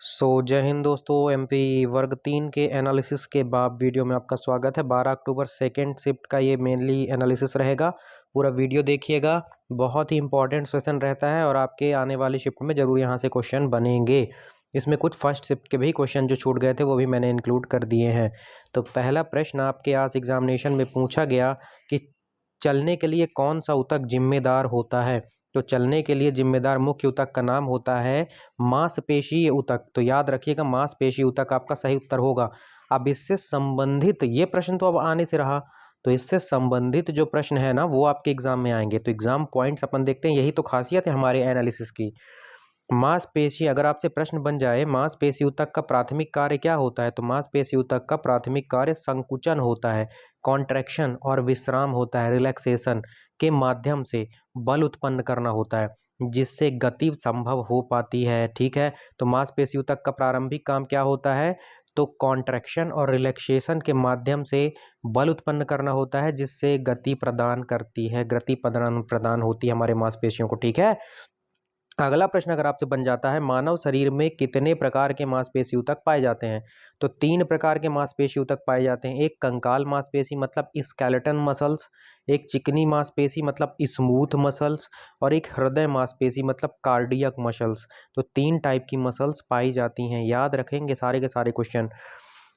जय हिंद दोस्तों। एमपी वर्ग 3 के एनालिसिस के बाद वीडियो में आपका स्वागत है। 12 अक्टूबर सेकेंड शिफ्ट का ये मेनली एनालिसिस रहेगा। पूरा वीडियो देखिएगा, बहुत ही इंपॉर्टेंट सेशन रहता है और आपके आने वाली शिफ्ट में ज़रूर यहाँ से क्वेश्चन बनेंगे। इसमें कुछ फर्स्ट शिफ्ट के भी क्वेश्चन जो छूट गए थे वो भी मैंने इंक्लूड कर दिए हैं। तो पहला प्रश्न आपके आज एग्जामिनेशन में पूछा गया कि चलने के लिए कौन सा ऊतक जिम्मेदार होता है। तो चलने के लिए जिम्मेदार मुख्य ऊतक का नाम होता है मांसपेशीय ऊतक। तो याद रखिएगा, मांसपेशीय ऊतक आपका सही उत्तर होगा। अब इससे संबंधित ये प्रश्न तो अब आने से रहा, तो इससे संबंधित जो प्रश्न है ना वो आपके एग्जाम में आएंगे। तो एग्जाम पॉइंट्स अपन देखते हैं, यही तो खासियत है हमारे एनालिसिस की। मांसपेशी, अगर आपसे प्रश्न बन जाए मांसपेशी ऊतक का प्राथमिक कार्य क्या होता है, तो मांसपेशी ऊतक का प्राथमिक कार्य संकुचन होता है, कॉन्ट्रैक्शन और विश्राम होता है, रिलैक्सेशन के माध्यम से बल उत्पन्न करना होता है जिससे गति संभव हो पाती है। ठीक है, तो मांसपेशी ऊतक का प्रारंभिक काम क्या होता है, तो कॉन्ट्रैक्शन और रिलैक्सेशन के माध्यम से बल उत्पन्न करना होता है जिससे गति प्रदान करती है, गति प्रदान होती है हमारे मांसपेशियों को। ठीक है, अगला प्रश्न अगर आपसे बन जाता है मानव शरीर में कितने प्रकार के मांसपेशी ऊतक पाए जाते हैं, तो 3 प्रकार के मांसपेशी ऊतक पाए जाते हैं। एक कंकाल मांसपेशी मतलब स्केलेटन मसल्स, एक चिकनी मांसपेशी मतलब स्मूथ मसल्स, और एक हृदय मांसपेशी मतलब कार्डियक मसल्स। तो 3 टाइप की मसल्स पाई जाती हैं, याद रखेंगे सारे के सारे क्वेश्चन।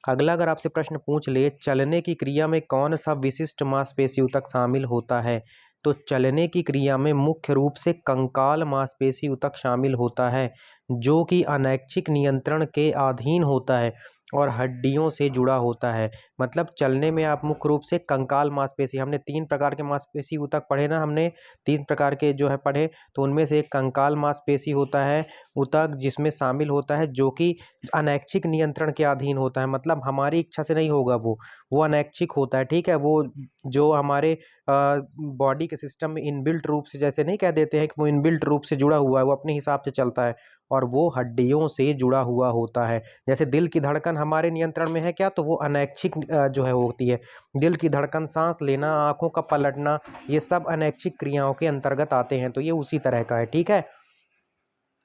अगला अगर आपसे प्रश्न पूछ ले चलने की क्रिया में कौन सा विशिष्ट मांसपेशी ऊतक शामिल होता है, तो चलने की क्रिया में मुख्य रूप से कंकाल मांसपेशी ऊतक शामिल होता है जो कि अनैच्छिक नियंत्रण के अधीन होता है और हड्डियों से जुड़ा होता है। मतलब चलने में आप मुख्य रूप से कंकाल मांसपेशी, हमने 3 प्रकार के मांसपेशी ऊतक पढ़े ना, हमने 3 प्रकार के जो है पढ़े, तो उनमें से एक कंकाल मांसपेशी होता है ऊतक जिसमें शामिल होता है जो कि अनैच्छिक नियंत्रण के अधीन होता है, मतलब हमारी इच्छा से नहीं होगा, वो अनैच्छिक होता है। ठीक है, वो जो हमारे बॉडी के सिस्टम में इनबिल्ट रूप से, जैसे नहीं कह देते हैं कि वो इनबिल्ट रूप से जुड़ा हुआ है, वो अपने हिसाब से चलता है और वो हड्डियों से जुड़ा हुआ होता है। जैसे दिल की धड़कन हमारे नियंत्रण में है क्या, तो वो अनैच्छिक जो है होती है। दिल की धड़कन, सांस लेना, आंखों का पलटना, ये सब अनैच्छिक क्रियाओं के अंतर्गत आते हैं, तो ये उसी तरह का है। ठीक है,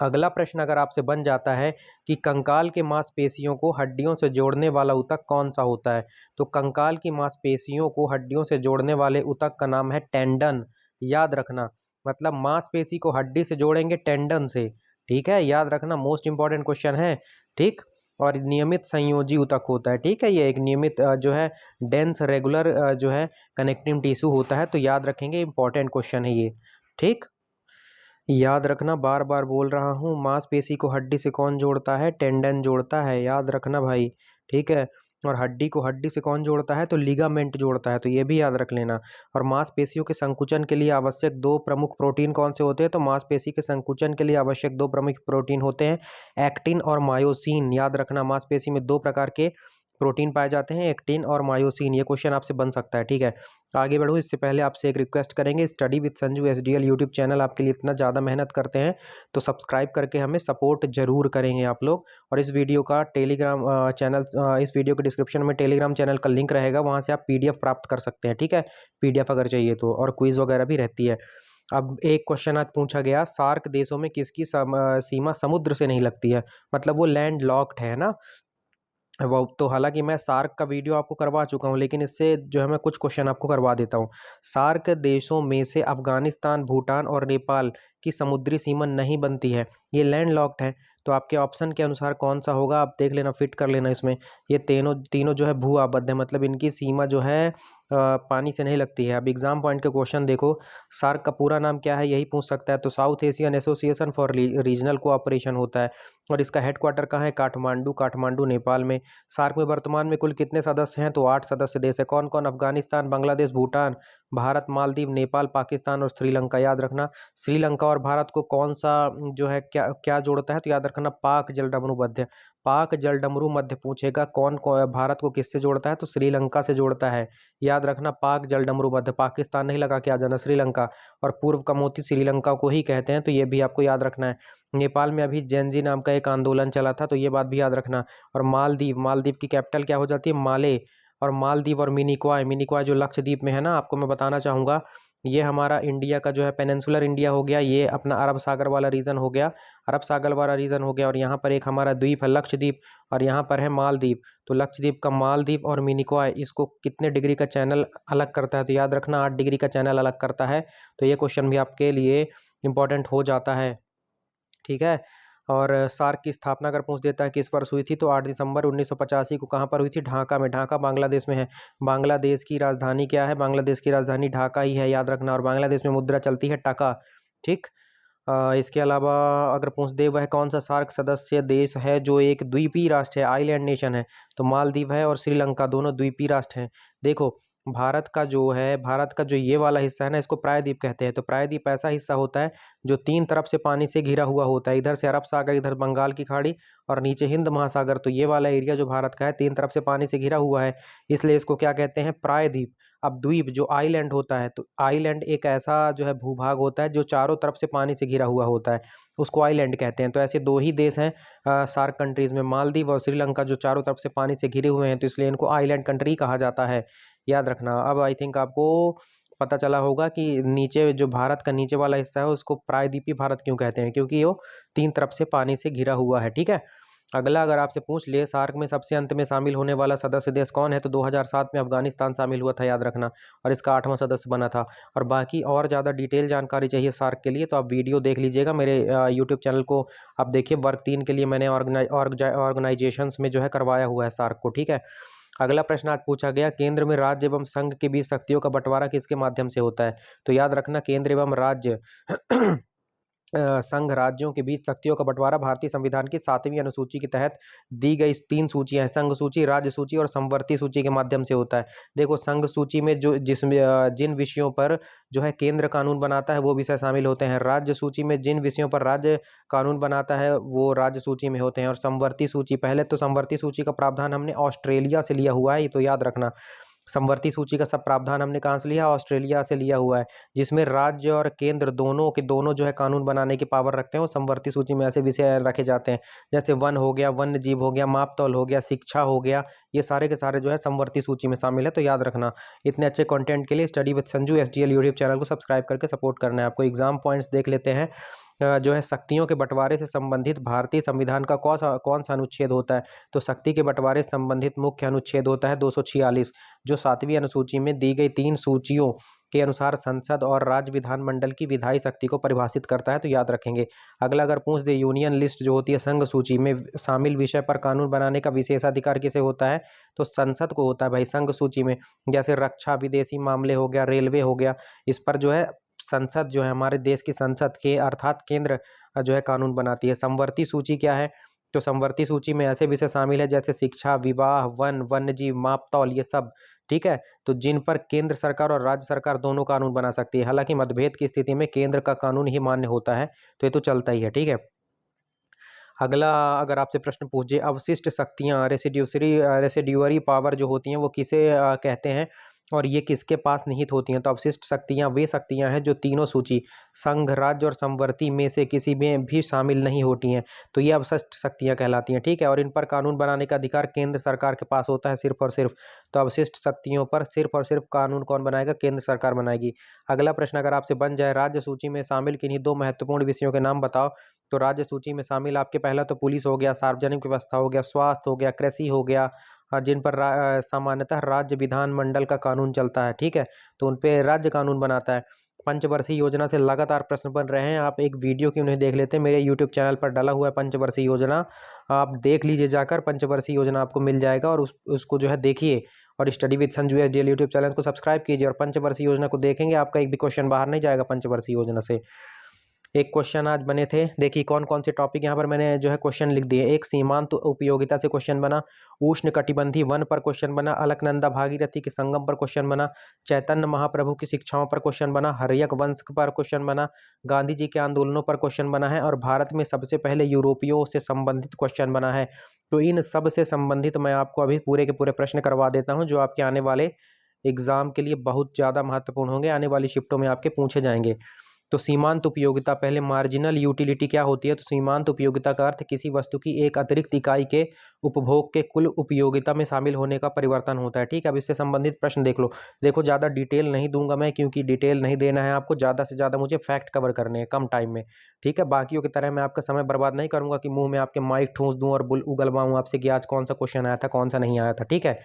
अगला प्रश्न अगर आपसे बन जाता है कि कंकाल के मांसपेशियों को हड्डियों से जोड़ने वाला ऊतक कौन सा होता है, तो कंकाल की मांसपेशियों को हड्डियों से जोड़ने वाले ऊतक का नाम है टेंडन। याद रखना, मतलब मांसपेशी को हड्डी से जोड़ेंगे टेंडन से। ठीक है, याद रखना, मोस्ट इंपॉर्टेंट क्वेश्चन है। ठीक, और नियमित संयोजी ऊतक होता है। ठीक है, ये एक नियमित जो है डेंस रेगुलर जो है कनेक्टिव टिश्यू होता है, तो याद रखेंगे, इंपॉर्टेंट क्वेश्चन है ये। ठीक, याद रखना, बार बार बोल रहा हूँ, मांसपेशी को हड्डी से कौन जोड़ता है, टेंडन जोड़ता है, याद रखना भाई। ठीक है, और हड्डी को हड्डी से कौन जोड़ता है, तो लिगामेंट जोड़ता है, तो ये भी याद रख लेना। और मांसपेशियों के संकुचन के लिए आवश्यक 2 प्रमुख प्रोटीन कौन से होते हैं, तो मांसपेशी के संकुचन के लिए आवश्यक 2 प्रमुख प्रोटीन होते हैं, एक्टिन और मायोसिन। याद रखना, मांसपेशी में 2 प्रकार के प्रोटीन पाए जाते हैं, एक्टिन और मायोसिन। ये क्वेश्चन आपसे बन सकता है। ठीक है, आगे बढ़ूँ इससे पहले आपसे एक रिक्वेस्ट करेंगे, study with Sanju SDL YouTube channel आपके लिए इतना ज़्यादा मेहनत करते हैं, तो सब्सक्राइब करके हमें सपोर्ट जरूर करेंगे आप लोग। और इस वीडियो का टेलीग्राम चैनल, इस वीडियो के डिस्क्रिप्शन में टेलीग्राम चैनल का लिंक रहेगा, वहाँ से आप पीडीएफ प्राप्त कर सकते हैं। ठीक है, पीडीएफ अगर चाहिए तो, और क्विज वगैरह भी रहती है। अब एक क्वेश्चन आज पूछा गया, सार्क देशों में किसकी सीमा समुद्र से नहीं लगती है, मतलब वो लैंड लॉक्ड है ना। वो तो हालांकि मैं सार्क का वीडियो आपको करवा चुका हूं, लेकिन इससे जो है मैं कुछ क्वेश्चन आपको करवा देता हूं। सार्क देशों में से अफगानिस्तान, भूटान और नेपाल की समुद्री सीमा नहीं बनती है, ये लैंड लॉक्ड है। तो आपके ऑप्शन के अनुसार कौन सा होगा, आप देख लेना, फिट कर लेना इसमें। ये तीनों तीनों जो है भू आबद्ध है, मतलब इनकी सीमा जो है पानी से नहीं लगती है। अब एग्जाम पॉइंट के क्वेश्चन देखो, सार्क का पूरा नाम क्या है, यही पूछ सकता है, तो south Asian association for regional cooperation होता है, और इसका हेडक्वार्टर कहाँ है, काठमांडू, काठमांडू नेपाल में। सार्क में वर्तमान में कुल कितने सदस्य हैं, तो 8 सदस्य देश है। कौन कौन, अफगानिस्तान, बांग्लादेश, भूटान, भारत, मालदीव, नेपाल, पाकिस्तान और श्रीलंका। याद रखना, श्रीलंका और भारत को कौन सा जो है क्या क्या जोड़ता है, तो याद रखना पाक जलडमरू मध्य, पाक जलडमरू मध्य पूछेगा, कौन भारत को किससे जोड़ता है, तो श्रीलंका से जोड़ता है। याद रखना, पाक जलडमरू मध्य, पाकिस्तान नहीं लगा के आ जाना, श्रीलंका। और पूर्व का मोती श्रीलंका को ही कहते हैं, तो ये भी आपको याद रखना है। नेपाल में अभी जेनजी नाम का एक आंदोलन चला था, तो ये बात भी याद रखना। और मालदीव, मालदीव की कैपिटल क्या हो जाती है, माले। और मालदीव और मिनिकॉय, मिनिकॉय जो लक्षद्वीप में है ना, आपको मैं बताना चाहूँगा, ये हमारा इंडिया का जो है पेनिनसुलर इंडिया हो गया, ये अपना अरब सागर वाला रीजन हो गया, अरब सागर वाला रीजन हो गया। और यहाँ पर एक हमारा द्वीप है लक्षद्वीप, और यहाँ पर है मालदीव। तो लक्षद्वीप का मालदीव और मिनिकॉय, इसको कितने डिग्री का चैनल अलग करता है? तो याद रखना 8 डिग्री का चैनल अलग करता है। तो ये क्वेश्चन भी आपके लिए इंपॉर्टेंट हो जाता है, ठीक है। और सार्क की स्थापना अगर पूछ देता है किस वर्ष हुई थी, तो 8 दिसंबर 1985 को कहाँ पर हुई थी? ढाका में। ढाका बांग्लादेश में है। बांग्लादेश की राजधानी क्या है? बांग्लादेश की राजधानी ढाका ही है, याद रखना। और बांग्लादेश में मुद्रा चलती है टका, ठीक। इसके अलावा अगर पूछ दे वह कौन सा सार्क सदस्य देश है जो एक द्वीपीय राष्ट्र है, आइलैंड नेशन है? तो मालदीव है और श्रीलंका, दोनों द्वीपीय राष्ट्र हैं। देखो भारत का जो ये वाला हिस्सा है ना, इसको प्रायद्वीप कहते हैं। तो प्रायद्वीप ऐसा हिस्सा होता है जो 3 तरफ से पानी से घिरा हुआ होता है, इधर से अरब सागर, इधर बंगाल की खाड़ी, और नीचे हिंद महासागर। तो ये वाला एरिया जो भारत का है 3 तरफ से पानी से घिरा हुआ है, इसलिए इसको क्या कहते हैं? प्रायद्वीप। अब द्वीप जो आइलैंड होता है, तो आइलैंड एक ऐसा जो है भूभाग होता है जो चारों तरफ से पानी से घिरा हुआ होता है, उसको आइलैंड कहते हैं। तो ऐसे 2 ही देश हैं सार्क कंट्रीज में, मालदीव और श्रीलंका, जो चारों तरफ से पानी से घिरे हुए हैं, तो इसलिए इनको आइलैंड कंट्री कहा जाता है, याद रखना। अब आई थिंक आपको पता चला होगा कि नीचे जो भारत का नीचे वाला हिस्सा है उसको प्रायद्वीपीय भारत क्यों कहते हैं, क्योंकि वो 3 तरफ से पानी से घिरा हुआ है, ठीक है। अगला अगर आपसे पूछ ले सार्क में सबसे अंत में शामिल होने वाला सदस्य देश कौन है, तो 2007 में अफगानिस्तान शामिल हुआ था, याद रखना। और इसका 8वां सदस्य बना था। और बाकी और ज़्यादा डिटेल जानकारी चाहिए सार्क के लिए तो आप वीडियो देख लीजिएगा मेरे यूट्यूब चैनल को। आप देखिए वर्ग 3 के लिए मैंने ऑर्गेनाइजेशंस में जो है करवाया हुआ है सार्क को, ठीक है। अगला प्रश्न आज पूछा गया, केंद्र में राज्य एवं संघ के बीच शक्तियों का बंटवारा किसके माध्यम से होता है? तो याद रखना केंद्र एवं राज्य संघ राज्यों के बीच शक्तियों का बंटवारा भारतीय संविधान की 7वीं अनुसूची के तहत दी गई 3 सूचियां हैं, संघ सूची, राज्य सूची और समवर्ती सूची के माध्यम से होता है। देखो संघ सूची में जिन विषयों पर जो है केंद्र कानून बनाता है वो विषय शामिल होते हैं, राज्य सूची में जिन विषयों पर राज्य कानून बनाता है वो राज्य सूची में होते हैं, और समवर्ती सूची, पहले तो समवर्ती सूची का प्रावधान हमने ऑस्ट्रेलिया से लिया हुआ है, ये तो याद रखना। समवर्ती सूची का सब प्रावधान हमने कहाँ से लिया? ऑस्ट्रेलिया से लिया हुआ है, जिसमें राज्य और केंद्र दोनों के दोनों जो है कानून बनाने की पावर रखते हैं। वो समवर्ती सूची में ऐसे विषय रखे जाते हैं जैसे वन हो गया, वन्य जीव हो गया, मापतौल हो गया, शिक्षा हो गया, ये सारे के सारे जो है समवर्ती सूची में शामिल है, तो याद रखना। इतने अच्छे कंटेंट के लिए study with Sanju SDL YouTube channel को सब्सक्राइब करके सपोर्ट करना है आपको। एग्जाम पॉइंट्स देख लेते हैं। जो है शक्तियों के बंटवारे से संबंधित भारतीय संविधान का कौन सा अनुच्छेद होता है? तो शक्ति के बंटवारे से संबंधित मुख्य अनुच्छेद होता है 246, जो 7वीं अनुसूची में दी गई 3 सूचियों के अनुसार संसद और राज्य विधानमंडल की विधायी शक्ति को परिभाषित करता है, तो याद रखेंगे। अगला अगर पूछ दे यूनियन लिस्ट जो होती है संघ सूची में शामिल विषय पर कानून बनाने का विशेषाधिकार किसे होता है? तो संसद को होता है भाई संघ सूची में। जैसे रक्षा, विदेशी मामले हो गया, रेलवे हो गया, इस पर जो है संसद जो है हमारे देश की संसद के अर्थात केंद्र जो है कानून बनाती है। समवर्ती सूची क्या है? तो समवर्ती सूची में ऐसे विषय शामिल है जैसे शिक्षा, विवाह, वन्य जीव, मापतौल, ये सब, ठीक है। तो जिन पर केंद्र सरकार और राज्य सरकार दोनों कानून बना सकती है, हालांकि मतभेद की स्थिति में केंद्र का कानून ही मान्य होता है, तो ये तो चलता ही है, ठीक है। अगला अगर आपसे प्रश्न पूछे अवशिष्ट शक्तियाँ रेसिड्यूअरी पावर जो होती हैं वो किसे कहते हैं और ये किसके पास निहित होती हैं? तो अवशिष्ट शक्तियाँ वे शक्तियाँ हैं जो तीनों सूची संघ, राज्य और समवर्ती में से किसी में भी शामिल नहीं होती हैं, तो ये अवशिष्ट शक्तियाँ कहलाती हैं, ठीक है। और इन पर कानून बनाने का अधिकार केंद्र सरकार के पास होता है सिर्फ और सिर्फ। तो अवशिष्ट शक्तियों पर सिर्फ और सिर्फ कानून कौन बनाएगा? केंद्र सरकार बनाएगी। अगला प्रश्न अगर आपसे बन जाए राज्य सूची में शामिल किन्हीं 2 महत्वपूर्ण विषयों के नाम बताओ, तो राज्य सूची में शामिल आपके पहला तो पुलिस हो गया, सार्वजनिक व्यवस्था हो गया, स्वास्थ्य हो गया, कृषि हो गया, जिन पर सामान्यतः राज्य विधानमंडल का कानून चलता है, ठीक है। तो उन पे राज्य कानून बनाता है। पंचवर्षीय योजना से लगातार प्रश्न बन रहे हैं, आप एक वीडियो क्यों नहीं देख लेते? मेरे यूट्यूब चैनल पर डाला हुआ है पंचवर्षीय योजना, आप देख लीजिए जाकर, पंचवर्षीय योजना आपको मिल जाएगा और उसको जो है देखिए। और study with Sanju SDL YouTube channel को सब्सक्राइब कीजिए और पंचवर्षीय योजना को देखेंगे, आपका एक भी क्वेश्चन बाहर नहीं जाएगा पंचवर्षीय योजना से। एक क्वेश्चन आज बने थे, देखिए कौन कौन से टॉपिक यहाँ पर मैंने जो है क्वेश्चन लिख दिए। एक सीमांत उपयोगिता से क्वेश्चन बना, उष्ण कटिबंधी वन पर क्वेश्चन बना, अलकनंदा भागीरथी के संगम पर क्वेश्चन बना, चैतन्य महाप्रभु की शिक्षाओं पर क्वेश्चन बना, हर्यक वंश पर क्वेश्चन बना, गांधी जी के आंदोलनों पर क्वेश्चन बना है, और भारत में सबसे पहले यूरोपियों से संबंधित क्वेश्चन बना है। तो इन सब से संबंधित मैं आपको अभी पूरे के पूरे प्रश्न करवा देता हूँ जो आपके आने वाले एग्जाम के लिए बहुत ज़्यादा महत्वपूर्ण होंगे, आने वाली शिफ्टों में आपके पूछे जाएंगे। तो सीमांत उपयोगिता, पहले मार्जिनल यूटिलिटी क्या होती है? तो सीमांत उपयोगिता का अर्थ किसी वस्तु की एक अतिरिक्त इकाई के उपभोग के कुल उपयोगिता में शामिल होने का परिवर्तन होता है। ठीक है, अब इससे संबंधित प्रश्न देख लो। देखो ज़्यादा डिटेल नहीं दूंगा मैं, क्योंकि डिटेल नहीं देना है आपको, ज़्यादा से ज़्यादा मुझे फैक्ट कवर करने हैं कम टाइम में। ठीक है, बाकियों की तरह मैं आपका समय बर्बाद नहीं करूंगा कि मुंह में आपके माइक ठूंस दूं और उगलवाऊं आपसे कि आज कौन सा क्वेश्चन आया था कौन सा नहीं आया था। ठीक है,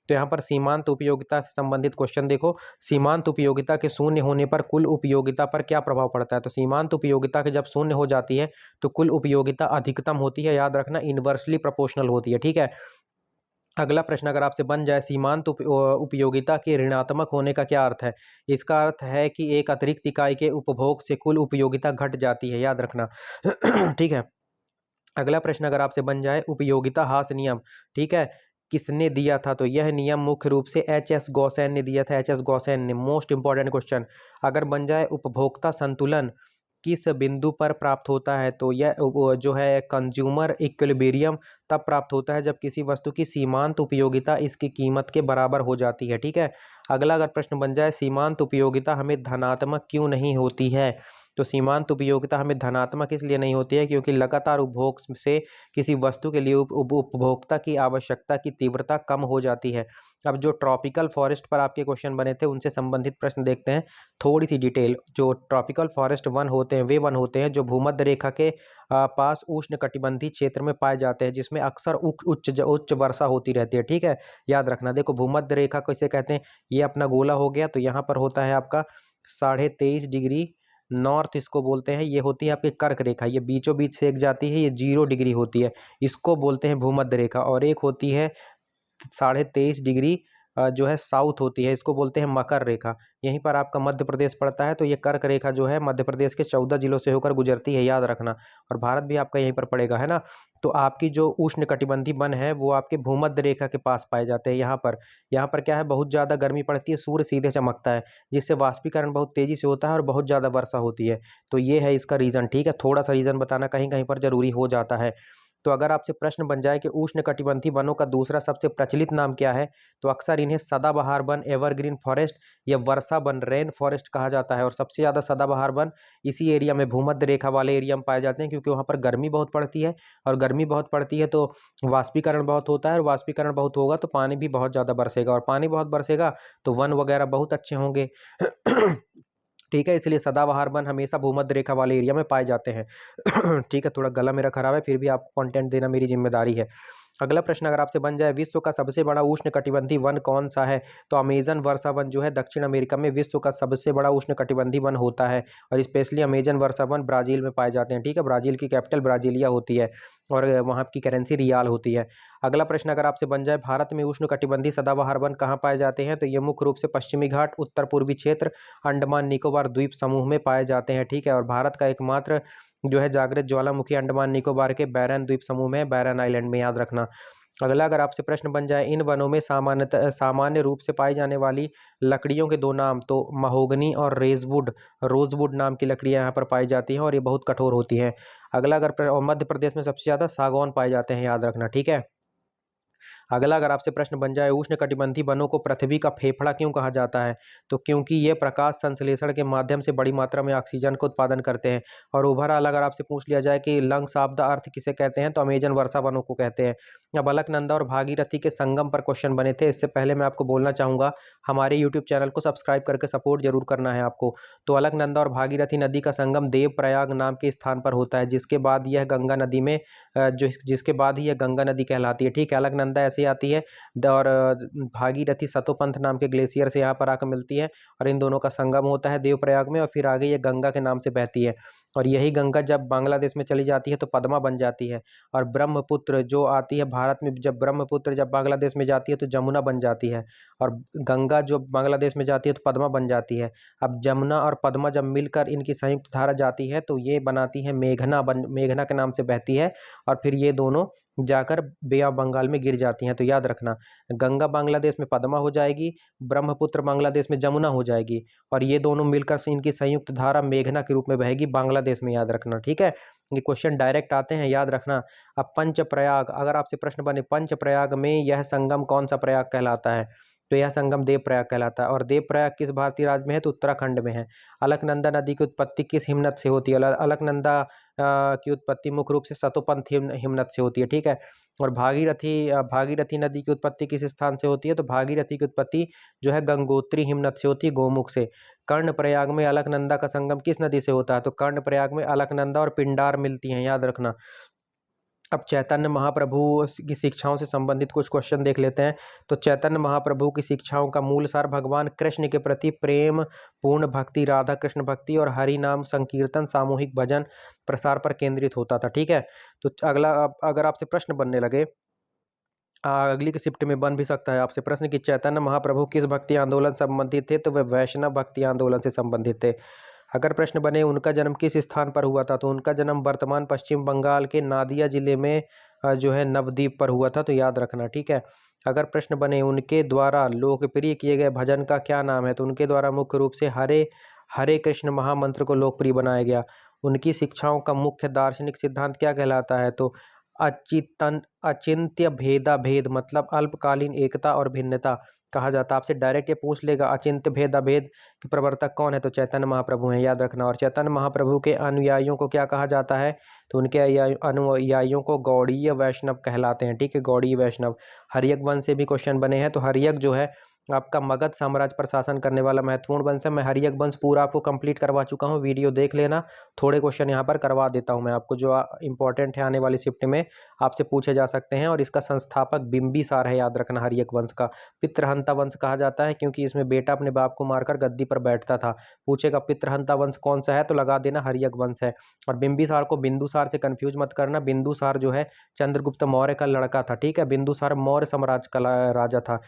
तो यहाँ पर सीमांत उपयोगिता से संबंधित क्वेश्चन देखो। सीमांत उपयोगिता के शून्य होने पर कुल उपयोगिता पर क्या प्रभाव पड़ता है? तो सीमांत उपयोगिता के जब शून्य हो जाती है तो कुल उपयोगिता अधिकतम होती है, याद रखना, इनवर्सली प्रोपोर्शनल होती है। ठीक है, अगला प्रश्न अगर आपसे बन जाए, सीमांत उपयोगिता के ऋणात्मक होने का क्या अर्थ है? इसका अर्थ है कि एक अतिरिक्त इकाई के उपभोग से कुल उपयोगिता घट जाती है, याद रखना। ठीक है, अगला प्रश्न अगर आपसे बन जाए, उपयोगिता ह्रास नियम, ठीक है, किसने दिया था? तो यह नियम मुख्य रूप से एच एस गॉसेन ने दिया था, एच एस गॉसेन ने। मोस्ट इंपॉर्टेंट क्वेश्चन अगर बन जाए, उपभोक्ता संतुलन किस बिंदु पर प्राप्त होता है? तो यह जो है कंज्यूमर इक्विलिब्रियम तब प्राप्त होता है जब किसी वस्तु की सीमांत उपयोगिता इसकी कीमत के बराबर हो जाती है। ठीक है, अगला अगर प्रश्न बन जाए, सीमांत उपयोगिता हमें धनात्मक क्यों नहीं होती है? तो सीमांत उपयोगिता हमें धनात्मक इसलिए नहीं होती है क्योंकि लगातार उपभोग से किसी वस्तु के लिए उपभोक्ता की आवश्यकता की तीव्रता कम हो जाती है। अब जो ट्रॉपिकल फॉरेस्ट पर आपके क्वेश्चन बने थे उनसे संबंधित प्रश्न देखते हैं, थोड़ी सी डिटेल। जो ट्रॉपिकल फॉरेस्ट वन होते हैं वे वन होते हैं जो भूमध्य रेखा के पास उष्ण कटिबंधीय क्षेत्र में पाए जाते हैं, जिसमें अक्सर उच्च वर्षा होती रहती है। ठीक है, याद रखना। देखो भूमध्य रेखा किसे कहते हैं? ये अपना गोला हो गया, तो यहाँ पर होता है आपका 23.5 डिग्री नॉर्थ, इसको बोलते हैं। ये होती है आपकी कर्क रेखा, ये बीचों बीच सेक जाती है, ये 0 डिग्री होती है, इसको बोलते हैं भूमध्य रेखा। और एक होती है 23.5 डिग्री जो है साउथ होती है, इसको बोलते हैं मकर रेखा। यहीं पर आपका मध्य प्रदेश पड़ता है, तो ये कर्क रेखा जो है मध्य प्रदेश के 14 जिलों से होकर गुजरती है, याद रखना। और भारत भी आपका यहीं पर पड़ेगा, है ना। तो आपकी जो उष्ण कटिबंधीय वन है वो आपके भूमध्य रेखा के पास पाए जाते हैं। यहाँ पर क्या है, बहुत ज़्यादा गर्मी पड़ती है, सूर्य सीधे चमकता है, जिससे वाष्पीकरण बहुत तेजी से होता है और बहुत ज़्यादा वर्षा होती है। तो ये है इसका रीज़न। ठीक है, थोड़ा सा रीज़न बताना कहीं कहीं पर जरूरी हो जाता है। तो अगर आपसे प्रश्न बन जाए कि उष्णकटिबंधीय वनों का दूसरा सबसे प्रचलित नाम क्या है, तो अक्सर इन्हें सदाबहार वन, एवरग्रीन फॉरेस्ट या वर्षा वन, रेन फॉरेस्ट कहा जाता है। और सबसे ज़्यादा सदाबहार वन इसी एरिया में, भूमध्य रेखा वाले एरिया में पाए जाते हैं, क्योंकि वहाँ पर गर्मी बहुत पड़ती है, और गर्मी बहुत पड़ती है तो वाष्पीकरण बहुत होता है, और वाष्पीकरण बहुत होगा तो पानी भी बहुत ज़्यादा बरसेगा, और पानी बहुत बरसेगा तो वन वगैरह बहुत अच्छे होंगे। ठीक है, इसलिए सदाबहार वन हमेशा भूमध्य रेखा वाले एरिया में पाए जाते हैं। ठीक है, थोड़ा गला मेरा खराब है, फिर भी आपको कंटेंट देना मेरी जिम्मेदारी है। अगला प्रश्न अगर आपसे बन जाए, विश्व का सबसे बड़ा उष्णकटिबंधीय वन कौन सा है? तो अमेजन वर्षा वन जो है दक्षिण अमेरिका में विश्व का सबसे बड़ा उष्णकटिबंधीय वन होता है, और स्पेशली अमेजन वर्षा वन ब्राजील में पाए जाते हैं। ठीक है, ब्राजील की कैपिटल ब्राजीलिया होती है, और वहाँ की करेंसी रियाल होती है। अगला प्रश्न अगर आपसे बन जाए, भारत में उष्णकटिबंधीय सदाबहार वन कहाँ पाए जाते हैं? तो ये मुख्य रूप से पश्चिमी घाट, उत्तर पूर्वी क्षेत्र, अंडमान निकोबार द्वीप समूह में पाए जाते हैं। ठीक है, और भारत का एकमात्र जो है जागृत ज्वालामुखी अंडमान निकोबार के बैरन द्वीप समूह में, बैरन आइलैंड में, याद रखना। अगला अगर आपसे प्रश्न बन जाए, इन वनों में सामान्य रूप से पाई जाने वाली लकड़ियों के दो नाम, तो महोगनी और रोजवुड नाम की लकड़ियां यहाँ पर पाई जाती हैं, और ये बहुत कठोर होती हैं। अगला अगर और मध्य प्रदेश में सबसे ज़्यादा सागौन पाए जाते हैं, याद रखना। ठीक है, अगला अगर आपसे प्रश्न बन जाए, उष्णकटिबंधीय वनों को पृथ्वी का फेफड़ा क्यों कहा जाता है? तो क्योंकि ये प्रकाश संश्लेषण के माध्यम से बड़ी मात्रा में ऑक्सीजन का उत्पादन करते हैं। और ओवरऑल अगर आपसे पूछ लिया जाए कि लंग्स ऑफ द अर्थ किसे कहते हैं, तो अमेजन वर्षा वनों को कहते हैं। अब अलकनंदा और भागीरथी के संगम पर क्वेश्चन बने थे, इससे पहले मैं आपको बोलना चाहूँगा, हमारे यूट्यूब चैनल को सब्सक्राइब करके सपोर्ट जरूर करना है आपको। तो अलकनंदा और भागीरथी नदी का संगम देवप्रयाग नाम के स्थान पर होता है, जिसके बाद यह गंगा नदी में जिसके बाद ही यह गंगा नदी कहलाती है। ठीक है, अलकनंदा ऐसे आती है, और भागीरथी सतोपंथ नाम के ग्लेशियर से यहाँ पर आकर मिलती है, और इन दोनों का संगम होता है देवप्रयाग में, और फिर आगे ये गंगा के नाम से बहती है। और यही गंगा जब बांग्लादेश में चली जाती है तो पद्मा बन जाती है। और ब्रह्मपुत्र जो आती है भारत में, जब ब्रह्मपुत्र जब बांग्लादेश में जाती है तो जमुना बन जाती है। और गंगा जो बांग्लादेश में जाती है तो पद्मा बन जाती है। अब जमुना और पद्मा जब मिलकर इनकी संयुक्त धारा जाती है तो ये बनाती है मेघना, मेघना के नाम से बहती है, और फिर ये दोनों जाकर बे ऑफ बंगाल में गिर जाती हैं। तो याद रखना, गंगा बांग्लादेश में पद्मा हो जाएगी, ब्रह्मपुत्र बांग्लादेश में जमुना हो जाएगी, और ये दोनों मिलकर से इनकी संयुक्त धारा मेघना के रूप में बहेगी बांग्लादेश में, याद रखना। ठीक है, ये क्वेश्चन डायरेक्ट आते हैं, याद रखना। अब पंचप्रयाग, अगर आपसे प्रश्न बने पंचप्रयाग में यह संगम कौन सा प्रयाग कहलाता है? तो यह संगम देवप्रयाग कहलाता है। और देवप्रयाग किस भारतीय राज्य में है? तो उत्तराखंड में है। अलकनंदा नदी की उत्पत्ति किस हिमनद से होती है? अलकनंदा की उत्पत्ति मुख्य रूप से सतोपंथ हिमनद से होती है, ठीक है। और भागीरथी नदी की उत्पत्ति किस स्थान से होती है? तो भागीरथी की उत्पत्ति जो है गंगोत्री हिमनद से होती है, गोमुख से। कर्णप्रयाग में अलकनंदा का संगम किस नदी से होता है? तो कर्णप्रयाग में अलकनंदा और पिंडार मिलती हैं, याद रखना। अब चैतन्य महाप्रभु की शिक्षाओं से संबंधित कुछ क्वेश्चन देख लेते हैं। तो चैतन्य महाप्रभु की शिक्षाओं का मूल सार भगवान कृष्ण के प्रति प्रेम, पूर्ण भक्ति, राधा कृष्ण भक्ति और हरि नाम संकीर्तन, सामूहिक भजन प्रसार पर केंद्रित होता था, ठीक है। तो अगला, अगर आपसे प्रश्न बनने लगे, अगली की शिफ्ट में बन भी सकता है आपसे प्रश्न कि चैतन्य महाप्रभु किस भक्ति आंदोलन से संबंधित थे? तो वे वैष्णव भक्ति आंदोलन से संबंधित थे। अगर प्रश्न बने उनका जन्म किस स्थान पर हुआ था? तो उनका जन्म वर्तमान पश्चिम बंगाल के नादिया जिले में जो है नवद्वीप पर हुआ था, तो याद रखना, ठीक है। अगर प्रश्न बने उनके द्वारा लोकप्रिय किए गए भजन का क्या नाम है? तो उनके द्वारा मुख्य रूप से हरे हरे कृष्ण महामंत्र को लोकप्रिय बनाया गया। उनकी शिक्षाओं का मुख्य दार्शनिक सिद्धांत क्या कहलाता है? तो अचिंत्य भेदा भेद, मतलब अल्पकालीन एकता और भिन्नता कहा जाता है। आपसे डायरेक्ट ये पूछ लेगा अचिंत्य भेद अभेद के प्रवर्तक कौन है? तो चैतन्य महाप्रभु हैं, याद रखना। और चैतन्य महाप्रभु के अनुयायियों को क्या कहा जाता है? तो उनके अनुयायियों को गौड़ीय वैष्णव कहलाते हैं, ठीक है, गौड़ीय वैष्णव। हर्यक वंश से भी क्वेश्चन बने हैं। तो हर्यक जो है आपका मगध साम्राज्य पर शासन करने वाला महत्वपूर्ण वंश है। मैं हर्यक वंश पूरा आपको कंप्लीट करवा चुका हूँ, वीडियो देख लेना। थोड़े क्वेश्चन यहाँ पर करवा देता हूँ मैं आपको, जो इंपॉर्टेंट है, आने वाली शिफ्ट में आपसे पूछे जा सकते हैं। और इसका संस्थापक बिंबिसार है, याद रखना, हर्यक वंश का। पितृहंता वंश कहा जाता है क्योंकि इसमें बेटा अपने बाप को मारकर गद्दी पर बैठता था। पूछेगा पितृहंता वंश कौन सा है? तो लगा देना हर्यक वंश है। और बिंबिसार को बिंदुसार से कंफ्यूज मत करना। बिंदुसार जो है चंद्रगुप्त मौर्य का लड़का था, ठीक है। बिंदुसार मौर्य साम्राज्य का राजा था।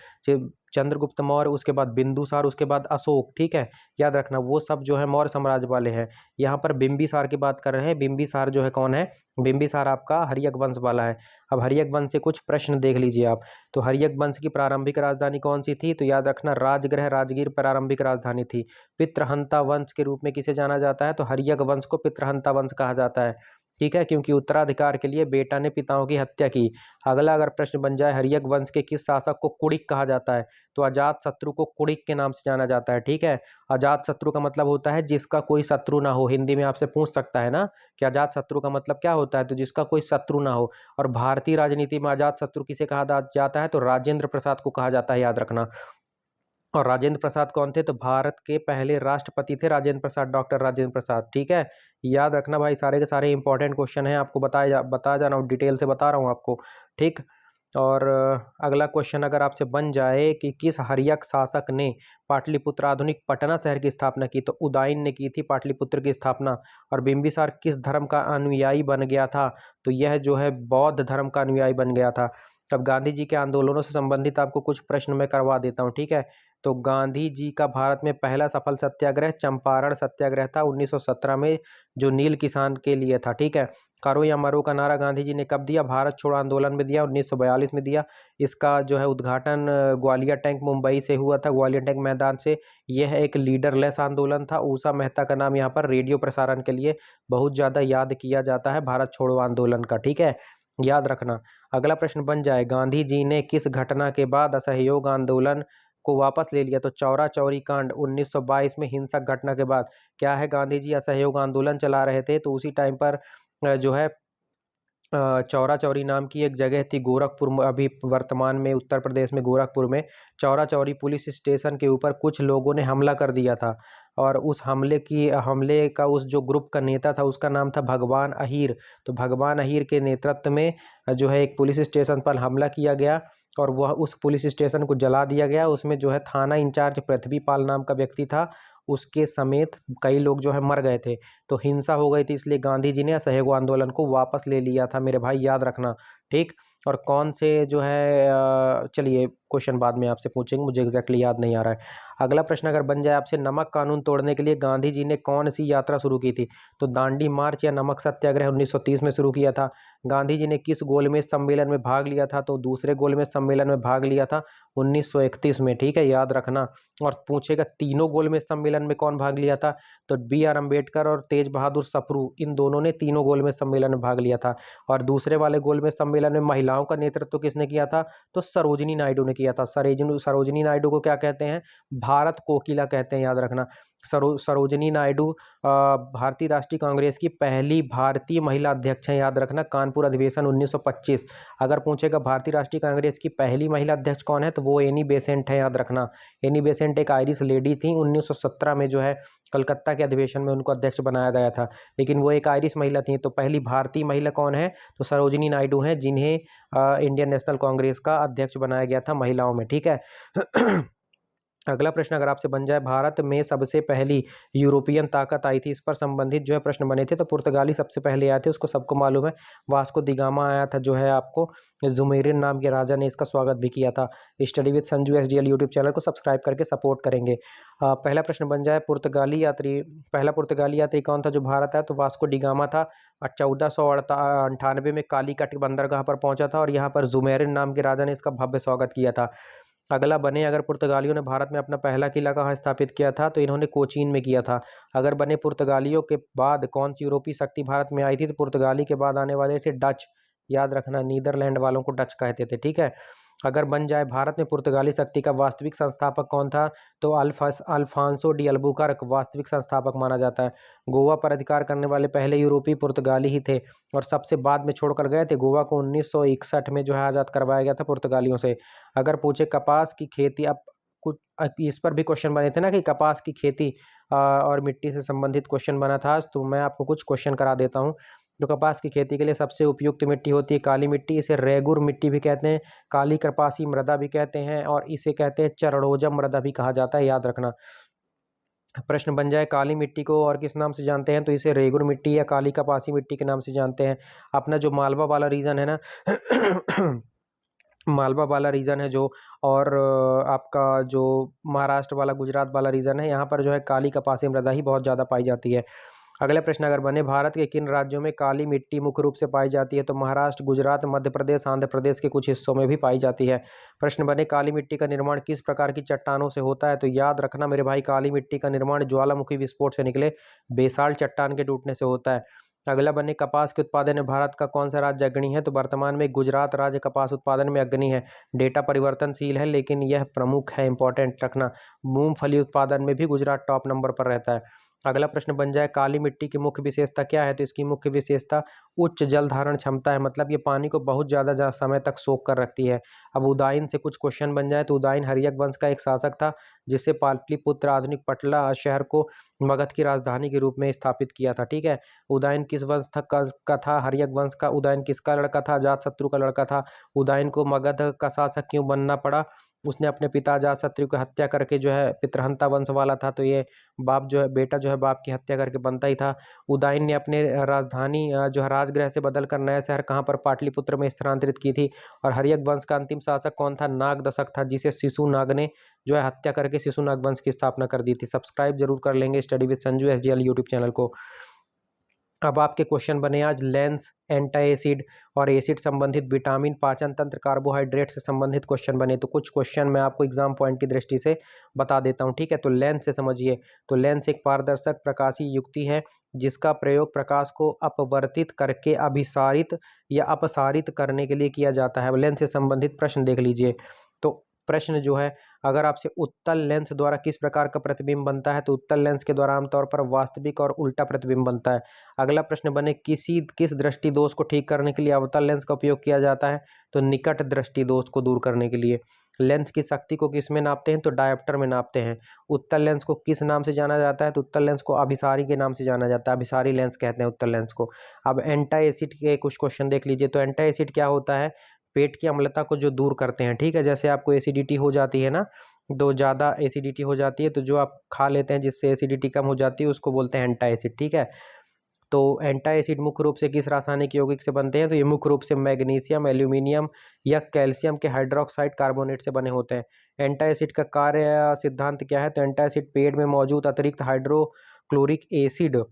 चंद्रगुप्त मौर्य, उसके बाद बिंदुसार, उसके बाद अशोक, ठीक है, याद रखना, वो सब जो है मौर्य साम्राज्य वाले हैं। यहाँ पर बिंबिसार की बात कर रहे हैं। बिंबिसार जो है कौन है? बिंबिसार आपका हर्यक वंश वाला है। अब हर्यक वंश से कुछ प्रश्न देख लीजिए आप। तो हर्यक वंश की प्रारंभिक राजधानी कौन सी थी? तो याद रखना, राजगृह राजगीर प्रारंभिक राजधानी थी। पितृहंता वंश के रूप में किसे जाना जाता है? तो हर्यक वंश को पितृहंता वंश कहा जाता है, ठीक है, क्योंकि उत्तराधिकार के लिए बेटा ने पिताओं की हत्या की। अगला अगर प्रश्न बन जाए, हर्यक वंश के किस शासक को कुड़िक कहा जाता है? तो अजात शत्रु को कुड़िक के नाम से जाना जाता है, ठीक है। अजात शत्रु का मतलब होता है जिसका कोई शत्रु ना हो। हिंदी में आपसे पूछ सकता है ना कि अजात शत्रु का मतलब क्या होता है? तो जिसका कोई शत्रु ना हो। और भारतीय राजनीति में अजात शत्रु किसे कहा जाता है? तो राजेंद्र प्रसाद को कहा जाता है, याद रखना। और राजेंद्र प्रसाद कौन थे? तो भारत के पहले राष्ट्रपति थे राजेंद्र प्रसाद, डॉक्टर राजेंद्र प्रसाद, ठीक है। याद रखना भाई, सारे के सारे इंपॉर्टेंट क्वेश्चन हैं, आपको बता जा रहा हूँ, डिटेल से बता रहा हूँ आपको, ठीक। और अगला क्वेश्चन अगर आपसे बन जाए कि किस हर्यक शासक ने पाटलिपुत्र आधुनिक पटना शहर की स्थापना की? तो उदयन ने की थी पाटलिपुत्र की स्थापना। और बिंबिसार किस धर्म का अनुयायी बन गया था? तो यह जो है बौद्ध धर्म का अनुयायी बन गया था। तब गांधी जी के आंदोलनों से संबंधित आपको कुछ प्रश्न मैं करवा देता हूँ, ठीक है। तो गांधी जी का भारत में पहला सफल सत्याग्रह चंपारण सत्याग्रह था 1917 में, जो नील किसान के लिए था, ठीक है। करो या मरो का नारा गांधी जी ने कब दिया? भारत छोड़ो आंदोलन में दिया, 1942 में दिया। इसका जो है उद्घाटन ग्वालियर टैंक मुंबई से हुआ था, ग्वालियर टैंक मैदान से। यह एक लीडरलेस आंदोलन था। उषा मेहता का नाम यहाँ पर रेडियो प्रसारण के लिए बहुत ज़्यादा याद किया जाता है, भारत छोड़ो आंदोलन का, ठीक है, याद रखना। अगला प्रश्न बन जाए, गांधी जी ने किस घटना के बाद असहयोग आंदोलन को वापस ले लिया? तो चौरा चौरी कांड 1922 में हिंसक घटना के बाद क्या है, गांधी जी असहयोग आंदोलन चला रहे थे। तो उसी टाइम पर जो है चौरा चौरी नाम की एक जगह थी गोरखपुर में, अभी वर्तमान में उत्तर प्रदेश में गोरखपुर में चौरा चौरी पुलिस स्टेशन के ऊपर कुछ लोगों ने हमला कर दिया था। और उस हमले का उस जो ग्रुप का नेता था उसका नाम था भगवान अहीर। तो भगवान अहीर के नेतृत्व में जो है एक पुलिस स्टेशन पर हमला किया गया और वह उस पुलिस स्टेशन को जला दिया गया। उसमें जो है थाना इंचार्ज पृथ्वी पाल नाम का व्यक्ति था, उसके समेत कई लोग जो है मर गए थे। तो हिंसा हो गई थी, इसलिए गांधी जी ने असहयोग आंदोलन को वापस ले लिया था, मेरे भाई, याद रखना, ठीक। और कौन से जो है चलिए क्वेश्चन बाद में आपसे पूछेंगे, मुझे एग्जैक्टली याद नहीं आ रहा है। अगला प्रश्न अगर बन जाए आपसे, नमक कानून तोड़ने के लिए गांधी जी ने कौन सी यात्रा शुरू की थी? तो दांडी मार्च या नमक सत्याग्रह 1930 में शुरू किया था। गांधी जी ने किस गोलमेज सम्मेलन में भाग लिया था? तो दूसरे गोलमेज सम्मेलन में भाग लिया था 1931 में, ठीक है, याद रखना। और पूछेगा तीनों गोलमेज सम्मेलन में कौन भाग लिया था? तो B.R. अम्बेडकर और तेज बहादुर सप्रू, इन दोनों ने तीनों गोलमेज सम्मेलन में भाग लिया था। और दूसरे वाले गोलमेज सम्मेलन सम्मेलन में महिलाओं का नेतृत्व किसने किया था? तो सरोजिनी नायडू ने किया था। सरोजिनी नायडू को क्या कहते हैं? भारत कोकिला कहते हैं, याद रखना। सरोजिनी नायडू भारतीय राष्ट्रीय कांग्रेस की पहली भारतीय महिला अध्यक्ष हैं, याद रखना। कानपुर अधिवेशन 1925। अगर पूछेगा भारतीय राष्ट्रीय कांग्रेस की पहली महिला अध्यक्ष कौन है, तो वो एनी बेसेंट है, याद रखना। एनी बेसेंट एक आयरिश लेडी थी। 1917 में जो है कलकत्ता के अधिवेशन में उनको अध्यक्ष बनाया गया था, लेकिन वो एक आयरिश महिला थी। तो पहली भारतीय महिला कौन है? तो सरोजिनी नायडू हैं, जिन्हें इंडियन नेशनल कांग्रेस का अध्यक्ष बनाया गया था महिलाओं में, ठीक है। अगला प्रश्न अगर आपसे बन जाए, भारत में सबसे पहली यूरोपियन ताकत आई थी, इस पर संबंधित जो है प्रश्न बने थे, तो पुर्तगाली सबसे पहले आए थे, उसको सबको मालूम है। वास्को दी गामा आया था जो है आपको, जुमेरिन नाम के राजा ने इसका स्वागत भी किया था। Study with Sanju SDL YouTube channel को सब्सक्राइब करके सपोर्ट करेंगे। पहला प्रश्न बन जाए, पहला पुर्तगाली यात्री कौन था जो भारत आया? तो वास्को डी गामा था। 1498 में कालीकट बंदरगाह पर पहुंचा था और यहाँ पर जुमेरिन नाम के राजा ने इसका भव्य स्वागत किया था। अगला बने, अगर पुर्तगालियों ने भारत में अपना पहला किला कहाँ स्थापित किया था? तो इन्होंने कोचीन में किया था। अगर बने, पुर्तगालियों के बाद कौन सी यूरोपीय शक्ति भारत में आई थी? तो पुर्तगाली के बाद आने वाले थे डच, याद रखना। नीदरलैंड वालों को डच कहते थे, ठीक है। अगर बन जाए, भारत में पुर्तगाली शक्ति का वास्तविक संस्थापक कौन था? तो अल्फांसो डी अल्बुकर्क वास्तविक संस्थापक माना जाता है। गोवा पर अधिकार करने वाले पहले यूरोपीय पुर्तगाली ही थे और सबसे बाद में छोड़कर गए थे। गोवा को 1961 में जो है आज़ाद करवाया गया था पुर्तगालियों से। अगर पूछे कपास की खेती, अब कुछ इस पर भी क्वेश्चन बने थे ना कि कपास की खेती और मिट्टी से संबंधित क्वेश्चन बना था, तो मैं आपको कुछ क्वेश्चन करा देता हूँ। जो कपास की खेती के लिए सबसे उपयुक्त मिट्टी होती है काली मिट्टी, इसे रेगुर मिट्टी भी कहते हैं, काली कपासी मृदा भी कहते हैं, और इसे कहते हैं चरणोजम मृदा भी कहा जाता है, याद रखना। प्रश्न बन जाए, काली मिट्टी को और किस नाम से जानते हैं? तो इसे रेगुर मिट्टी या काली कपासी मिट्टी के नाम से जानते हैं। अपना जो मालवा वाला रीजन है ना मालवा वाला रीजन है जो, और आपका जो महाराष्ट्र वाला, गुजरात वाला रीजन है, यहाँ पर जो है काली कपासी मृदा ही बहुत ज़्यादा पाई जाती है। अगला प्रश्न अगर बने, भारत के किन राज्यों में काली मिट्टी मुख्य रूप से पाई जाती है? तो महाराष्ट्र, गुजरात, मध्य प्रदेश, आंध्र प्रदेश के कुछ हिस्सों में भी पाई जाती है। प्रश्न बने, काली मिट्टी का निर्माण किस प्रकार की चट्टानों से होता है? तो याद रखना मेरे भाई, काली मिट्टी का निर्माण ज्वालामुखी विस्फोट से निकले बेसाल्ट चट्टान के टूटने से होता है। अगला बने, कपास के उत्पादन में भारत का कौन सा राज्य अग्रणी है? तो वर्तमान में गुजरात राज्य कपास उत्पादन में अग्रणी है। डेटा परिवर्तनशील है लेकिन यह प्रमुख है, इंपॉर्टेंट रखना। मूंगफली उत्पादन में भी गुजरात टॉप नंबर पर रहता है। अगला प्रश्न बन जाए, काली मिट्टी की मुख्य विशेषता क्या है? तो इसकी मुख्य विशेषता उच्च जल धारण क्षमता है, मतलब ये पानी को बहुत ज़्यादा समय तक सोख कर रखती है। अब उदयन से कुछ क्वेश्चन बन जाए, तो उदयन हर्यक वंश का एक शासक था जिससे पाटलिपुत्र आधुनिक पटना शहर को मगध की राजधानी के रूप में स्थापित किया था, ठीक है। उदयन किस वंश का था? हर्यक वंश का। उदयन किसका लड़का था? अजातशत्रु का लड़का था। उदयन को मगध का शासक क्यों बनना पड़ा? उसने अपने पिता अजातशत्रु की हत्या करके जो है, पितृहंता वंश वाला था, तो ये बाप जो है, बेटा जो है बाप की हत्या करके बनता ही था। उदयन ने अपने राजधानी जो है राजगृह से बदलकर नया शहर कहाँ पर? पाटलिपुत्र में स्थानांतरित की थी। और हर्यक वंश का अंतिम शासक कौन था? नागदशक था, जिसे शिशुनाग ने जो है हत्या करके शिशुनाग वंश की स्थापना कर दी थी। सब्सक्राइब जरूर कर लेंगे study with Sanju SGL YouTube channel को। अब आपके क्वेश्चन बने आज लेंस, एंटी एसिड और एसिड संबंधित, विटामिन, पाचन तंत्र, कार्बोहाइड्रेट से संबंधित क्वेश्चन बने। तो कुछ क्वेश्चन मैं आपको एग्जाम पॉइंट की दृष्टि से बता देता हूं, ठीक है। तो लेंस से समझिए, तो लेंस एक पारदर्शक प्रकाशीय युक्ति है जिसका प्रयोग प्रकाश को अपवर्तित करके अभिसारित या अपसारित करने के लिए किया जाता है। लेंस से संबंधित प्रश्न देख लीजिए। तो प्रश्न जो है, अगर आपसे उत्तल लेंस द्वारा किस प्रकार का प्रतिबिंब बनता है? तो उत्तल लेंस के द्वारा आमतौर पर वास्तविक और उल्टा प्रतिबिंब बनता है। अगला प्रश्न बने, किस दृष्टि दोष को ठीक करने के लिए अवतल लेंस का उपयोग किया जाता है? तो निकट दृष्टि दोष को दूर करने के लिए। लेंस की शक्ति को किस में नापते हैं? तो डायोप्टर में नापते हैं। उत्तल लेंस को किस नाम से जाना जाता है? तो उत्तल लेंस को अभिसारी के नाम से जाना जाता है, अभिसारी लेंस कहते हैं उत्तल लेंस को। अब एंटी एसिड के कुछ क्वेश्चन देख लीजिए। तो एंटी एसिड क्या होता है? पेट की अम्लता को जो दूर करते हैं, ठीक है। जैसे आपको एसिडिटी हो जाती है ना, तो ज़्यादा एसिडिटी हो जाती है, तो जो आप खा लेते हैं जिससे एसिडिटी कम हो जाती है उसको बोलते हैं एंटी एसिड, ठीक है। तो एंटी एसिड मुख्य रूप से किस रासायनिक यौगिक से बनते हैं? तो ये मुख्य रूप से मैग्नीशियम, एल्यूमिनियम या कैल्शियम के हाइड्रोक्साइड कार्बोनेट से बने होते हैं। एंटी एसिड का कार्य सिद्धांत क्या है? तो एंटी एसिड पेट में मौजूद अतिरिक्त हाइड्रोक्लोरिक एसिड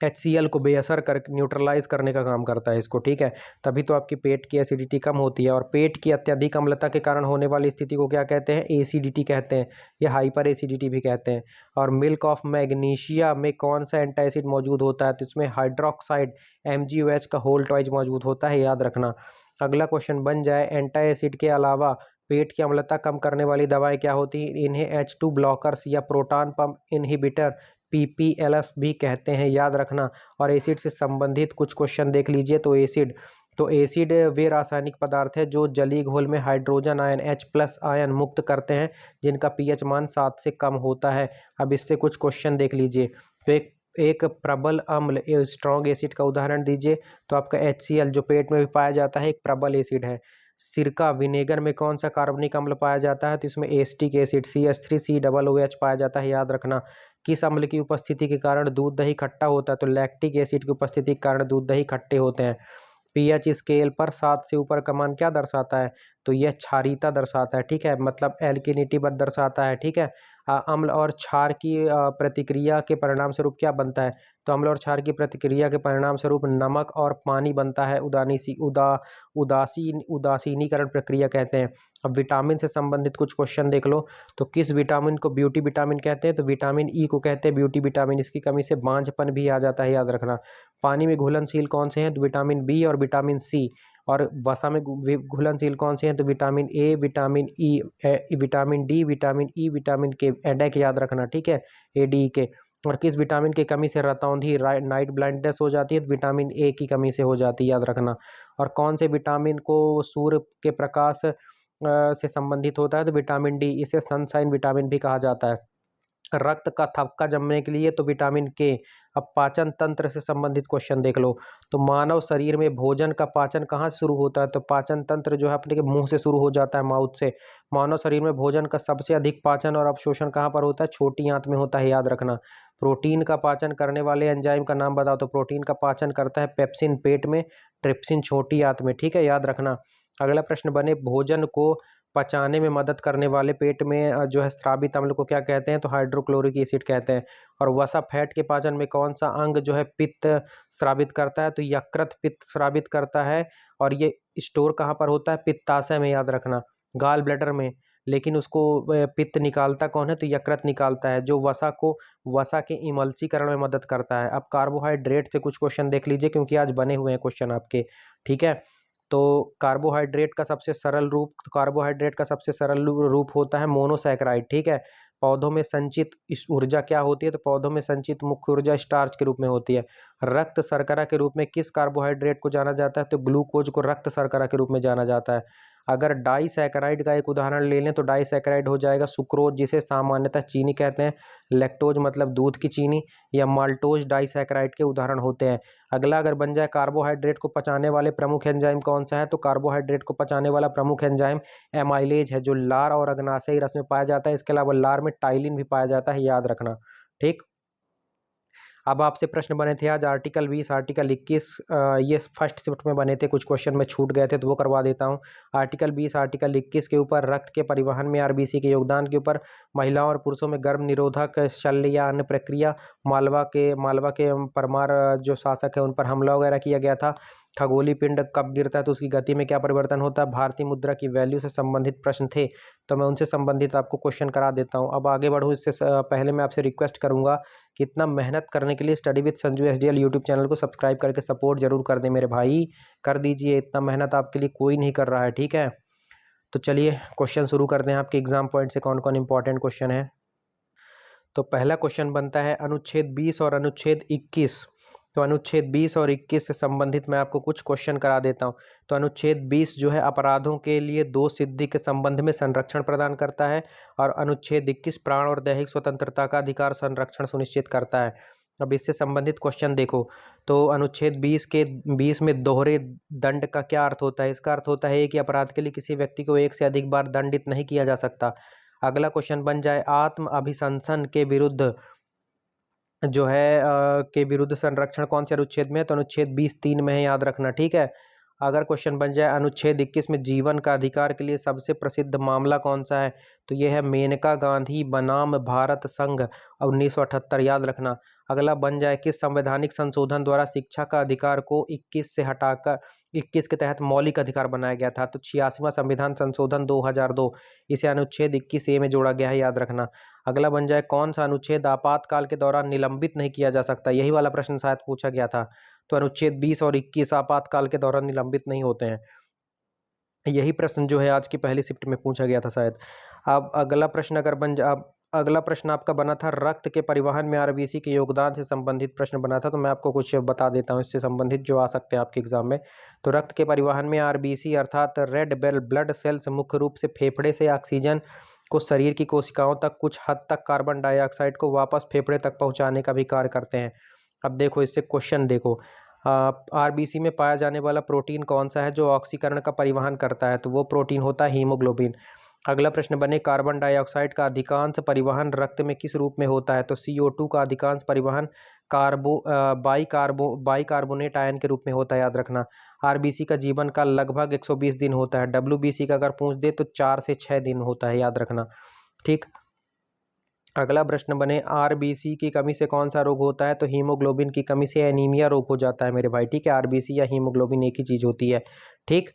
HCl को बेअसर कर न्यूट्रलाइज करने का काम करता है इसको, ठीक है। तभी तो आपकी पेट की एसिडिटी कम होती है। और पेट की अत्यधिक अम्लता के कारण होने वाली स्थिति को क्या कहते हैं? एसिडिटी कहते हैं, या हाइपर एसिडिटी भी कहते हैं। और मिल्क ऑफ मैग्नीशिया में कौन सा एंटी एसिड मौजूद होता है? तो इसमें हाइड्रोक्साइड MgOH का होल ट्वाइज मौजूद होता है, याद रखना। अगला क्वेश्चन बन जाए एंटासिड के अलावा पेट की अम्लता कम करने वाली दवाएं क्या होती हैं? इन्हें H2 ब्लॉकर्स या प्रोटॉन पंप इनहिबिटर PPLS भी कहते हैं, याद रखना। और एसिड से संबंधित कुछ क्वेश्चन देख लीजिए। तो एसिड वे रासायनिक पदार्थ है जो जलीय घोल में हाइड्रोजन आयन H+ आयन मुक्त करते हैं, जिनका pH मान 7 से कम होता है। अब इससे कुछ क्वेश्चन देख लीजिए। तो एक प्रबल अम्ल स्ट्रॉन्ग एसिड का उदाहरण दीजिए। तो आपका HCl जो पेट में भी पाया जाता है एक प्रबल एसिड है। सिरका विनेगर में कौन सा कार्बनिक अम्ल पाया जाता है? तो इसमें एसिटिक एसिड CH3COOH पाया जाता है, याद रखना। किस अम्ल की उपस्थिति के कारण दूध दही खट्टा होता है? तो लैक्टिक एसिड की उपस्थिति के कारण दूध दही खट्टे होते हैं। पीएच स्केल पर 7 से ऊपर का मान क्या दर्शाता है? तो यह क्षारीयता दर्शाता है, ठीक है, मतलब एल्किनिटी पर दर्शाता है, ठीक है। अम्ल और क्षार की प्रतिक्रिया के परिणाम स्वरूप क्या बनता है? तो अम्ल और क्षार की प्रतिक्रिया के परिणाम स्वरूप नमक और पानी बनता है, उदासीनीकरण प्रक्रिया कहते हैं। अब विटामिन से संबंधित कुछ क्वेश्चन देख लो। तो किस विटामिन को ब्यूटी विटामिन कहते हैं? तो विटामिन ई को कहते हैं ब्यूटी विटामिन। इसकी कमी से बांझपन भी आ जाता है, याद रखना। पानी में घुलनशील कौन से हैं? तो विटामिन बी और विटामिन सी। और वसा में घुलनशील कौन से हैं? तो vitamin A, vitamin E, vitamin D, vitamin E, vitamin के, एडेक याद रखना, ठीक है, ADE के। और किस विटामिन की कमी से रतौंधी नाइट ब्लाइंडनेस हो जाती है? तो विटामिन ए की कमी से हो जाती है, याद रखना। और कौन से विटामिन को सूर्य के प्रकाश से संबंधित होता है? तो विटामिन डी। इसे सनशाइन विटामिन भी कहा जाता है। रक्त का थक्का जमने के लिए तो विटामिन के। अब पाचन तंत्र से संबंधित क्वेश्चन देख लो। तो मानव शरीर में भोजन का पाचन कहाँ से शुरू होता है? तो पाचन तंत्र जो है अपने के मुंह से शुरू हो जाता है, माउथ से। मानव शरीर में भोजन का सबसे अधिक पाचन और अवशोषण कहाँ पर होता है? छोटी आंत में होता है, याद रखना। प्रोटीन का पाचन करने वाले एंजाइम का नाम बताओ। तो प्रोटीन का पाचन करता है पेप्सिन पेट में, ट्रिप्सिन छोटी आंत में, ठीक है, याद रखना। अगला प्रश्न बने भोजन को पचाने में मदद करने वाले पेट में जो है स्रावित अम्ल को क्या कहते हैं? तो हाइड्रोक्लोरिक एसिड कहते हैं। और वसा फैट के पाचन में कौन सा अंग जो है पित्त स्रावित करता है? तो यकृत पित्त स्रावित करता है। और ये स्टोर कहाँ पर होता है? पित्ताशय में, याद रखना, गाल ब्लैडर में। लेकिन उसको पित्त निकालता कौन है? तो यकृत निकालता है, जो वसा के इमल्सीकरण में मदद करता है। अब कार्बोहाइड्रेट से कुछ क्वेश्चन देख लीजिए, क्योंकि आज बने हुए हैं क्वेश्चन आपके, ठीक है। तो कार्बोहाइड्रेट का सबसे सरल रूप होता है मोनोसैकेराइड, ठीक है। पौधों में संचित इस ऊर्जा क्या होती है? तो पौधों में संचित मुख्य ऊर्जा स्टार्च के रूप में होती है। रक्त शर्करा के रूप में किस कार्बोहाइड्रेट को जाना जाता है? तो ग्लूकोज को रक्त शर्करा के रूप में जाना जाता है। अगर डाइसैकेराइड का एक उदाहरण ले लें तो डाइसैकेराइड हो जाएगा सुक्रोज, जिसे सामान्यतः चीनी कहते हैं। लैक्टोज मतलब दूध की चीनी, या माल्टोज डाइसैकेराइड के उदाहरण होते हैं। अगला अगर बन जाए कार्बोहाइड्रेट को पचाने वाले प्रमुख एंजाइम कौन सा है? तो कार्बोहाइड्रेट को पचाने वाला प्रमुख एंजाइम एमाइलेज है, जो लार और अग्नाशयी रस में पाया जाता है। इसके अलावा लार में टाइलिन भी पाया जाता है, याद रखना, ठीक। अब आपसे प्रश्न बने थे आज आर्टिकल 20, आर्टिकल 21, ये फर्स्ट शिफ्ट में बने थे, कुछ क्वेश्चन में छूट गए थे तो वो करवा देता हूँ। आर्टिकल 20, आर्टिकल 21 के ऊपर रक्त के परिवहन में आरबीसी के योगदान के ऊपर, महिलाओं और पुरुषों में गर्भ निरोधक शल्य या अन्य प्रक्रिया, मालवा के परमार जो शासक है उन पर हमला वगैरह किया गया था। खगोलीय पिंड कब गिरता है तो उसकी गति में क्या परिवर्तन होता है? भारतीय मुद्रा की वैल्यू से संबंधित प्रश्न थे, तो मैं उनसे संबंधित आपको क्वेश्चन करा देता हूँ। अब आगे बढ़ूँ इससे पहले मैं आपसे रिक्वेस्ट करूँगा कि इतना मेहनत करने के लिए study with Sanju SDL YouTube channel को सब्सक्राइब करके सपोर्ट जरूर कर दें मेरे भाई, कर दीजिए। इतना मेहनत आपके लिए कोई नहीं कर रहा है, ठीक है। तो चलिए क्वेश्चन शुरू करते हैं। आपके एग्जाम पॉइंट से कौन कौन इंपॉर्टेंट क्वेश्चन है। तो पहला क्वेश्चन बनता है अनुच्छेद 20 और अनुच्छेद 21। तो अनुच्छेद 20 और 21 से संबंधित मैं आपको कुछ क्वेश्चन करा देता हूं। तो अनुच्छेद 20 जो है अपराधों के लिए दो सिद्धि के संबंध में संरक्षण प्रदान करता है, और अनुच्छेद 21 प्राण और दैहिक स्वतंत्रता का अधिकार संरक्षण सुनिश्चित करता है। अब इससे संबंधित क्वेश्चन देखो। तो अनुच्छेद 20 में दोहरे दंड का क्या अर्थ होता है? इसका अर्थ होता है कि अपराध के लिए किसी व्यक्ति को एक से अधिक बार दंडित नहीं किया जा सकता। अगला क्वेश्चन बन जाए आत्म अभिशंसन के विरुद्ध जो है के विरुद्ध संरक्षण कौन से अनुच्छेद में है? तो अनुच्छेद 20(3) में है, याद रखना, ठीक है। अगर क्वेश्चन बन जाए अनुच्छेद 21 में जीवन का अधिकार के लिए सबसे प्रसिद्ध मामला कौन सा है? तो यह है मेनका गांधी बनाम भारत संघ 1978, याद रखना। अगला बन जाए किस संवैधानिक संशोधन द्वारा शिक्षा का अधिकार को 21 से हटाकर 21 के तहत मौलिक अधिकार बनाया गया था? तो 86वां संविधान संशोधन 2002, इसे अनुच्छेद 21A में जोड़ा गया है, याद रखना। अगला बन जाए कौन सा अनुच्छेद आपातकाल के दौरान निलंबित नहीं किया जा सकता? यही वाला प्रश्न शायद पूछा गया था। तो अनुच्छेद 20 और 21 आपातकाल के दौरान निलंबित नहीं होते हैं। यही प्रश्न जो है आज की पहली शिफ्ट में पूछा गया था शायद। अब अगला प्रश्न अगर बन जा अब अगला प्रश्न आपका बना था रक्त के परिवहन में आरबीसी के योगदान से संबंधित प्रश्न बना था, तो मैं आपको कुछ बता देता हूँ इससे संबंधित जो आ सकते हैं आपके एग्जाम में। तो रक्त के परिवहन में आरबीसी अर्थात रेड बेल ब्लड सेल्स मुख्य रूप से फेफड़े से ऑक्सीजन को शरीर की कोशिकाओं तक, कुछ हद तक कार्बन डाइऑक्साइड को वापस फेफड़े तक पहुंचाने का भी कार्य करते हैं। अब देखो इससे क्वेश्चन देखो, आरबीसी में पाया जाने वाला प्रोटीन कौन सा है जो ऑक्सीकरण का परिवहन करता है, तो वो प्रोटीन होता है हीमोग्लोबिन। अगला प्रश्न बने कार्बन डाइऑक्साइड का अधिकांश परिवहन रक्त में किस रूप में होता है, तो CO2 का अधिकांश परिवहन बाइकार्बोनेट आयन के रूप में होता है, याद रखना। आरबीसी का जीवन काल लगभग 120 दिन होता है। डब्ल्यूबीसी का अगर पूछ दे तो 4 से 6 दिन होता है, याद रखना। ठीक। अगला प्रश्न बने आरबीसी की कमी से कौन सा रोग होता है, तो हीमोग्लोबिन की कमी से एनीमिया रोग हो जाता है मेरे भाई। ठीक है, आरबीसी या हीमोग्लोबिन एक ही चीज होती है। ठीक।